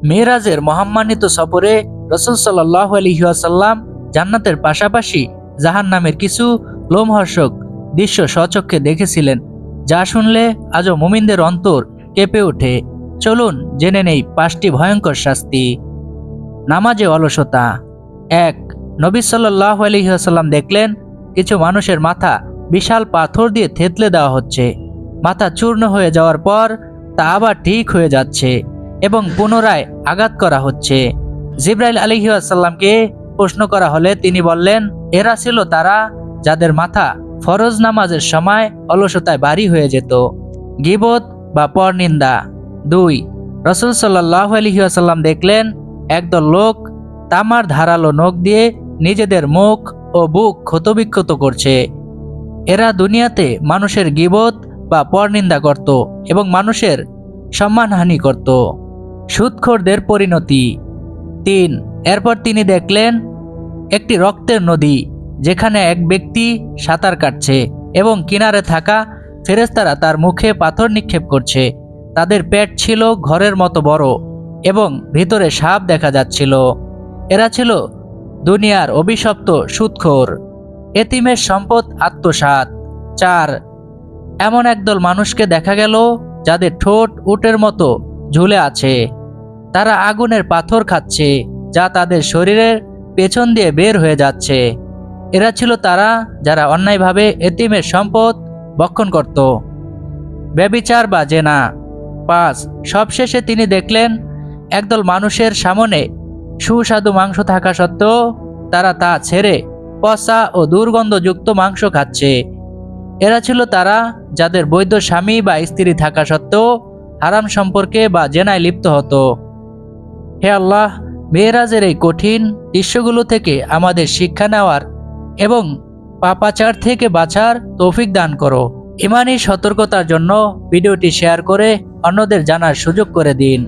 মেরাজের মহাম্মানিত সফরে রাসূল সাল্লাল্লাহু আলাইহি ওয়াসাল্লাম জান্নাতের পাশাপাশি জাহান্নামের কিছু লোমহর্ষক দৃশ্য স্বচক্ষে দেখেছিলেন, যা শুনলে আজও মুমিনদের অন্তর কেঁপে ওঠে। চলুন জেনে নেই 5টি ভয়ঙ্কর শাস্তি। নামাজে অলসতা। 1. নবী সাল্লাল্লাহু আলাইহি ওয়াসাল্লাম দেখলেন কিছু মানুষের মাথা বিশাল পাথর দিয়ে থেতলে দেওয়া হচ্ছে। মাথা চূর্ণ হয়ে যাওয়ার পর তা আবার ঠিক হয়ে যাচ্ছে এবং পুনরায় আঘাত করা হচ্ছে। জিবরাইল আলাইহিস সালামকে প্রশ্ন করা হলে তিনি বললেন, এরা ছিল তারা যাদের মাথা ফরজ নামাজের সময় অলসতায় ভারী হয়ে যেত। গীবত বা পরনিন্দা। 2. রাসূল সাল্লাল্লাহু আলাইহি ওয়াসাল্লাম দেখলেন একদল লোক তামার ধারালো নখ দিয়ে নিজেদের মুখ ও বুক ক্ষতবিক্ষত করছে। এরা দুনিয়াতে মানুষের গীবত বা পরনিন্দা করত এবং মানুষের সম্মানহানি করত। সুদখোরদের পরিণতি। 3. এরপর তিনি দেখলেন একটি রক্তের নদী, যেখানে এক ব্যক্তি সাঁতার কাটছে এবং কিনারে থাকা ফেরেশতারা তার মুখে পাথর নিক্ষেপ করছে। তাদের পেট ছিল ঘরের মতো বড় এবং ভিতরে সাপ দেখা যাচ্ছিল। এরা ছিল দুনিয়ার অভিশপ্ত সুদখোর। এতিমের সম্পদ আত্মসাৎ। 4. এমন একদল মানুষকে দেখা গেল যাদের ঠোঁট উটের মতো ঝুলে আছে। তারা আগুনের পাথর খাচ্ছে, যা তাদের শরীরের পেছন দিয়ে বের হয়ে যাচ্ছে। এরা ছিল তারা যারা অন্যায়ভাবে এতিমের সম্পদ ভক্ষণ করত। ব্যভিচার বা জেনা। 5. সবশেষে তিনি দেখলেন একদল মানুষের সামনে সুস্বাদু মাংস থাকা সত্ত্বেও তারা তা ছেড়ে পচা ও দুর্গন্ধযুক্ত মাংস খাচ্ছে। এরা ছিল তারা যাদের বৈধ স্বামী বা স্ত্রী থাকা সত্ত্বেও হারাম সম্পর্কে বা জেনায় লিপ্ত হতো। হে আল্লাহ, মেরাজের এই কঠিন দৃশ্যগুলো থেকে আমাদের শিক্ষা নেওয়ার এবং পাপাচার থেকে বাঁচার তৌফিক দান করো। ঈমানি সতর্কতার জন্য ভিডিওটি শেয়ার করে অন্যদের জানার সুযোগ করে দিন।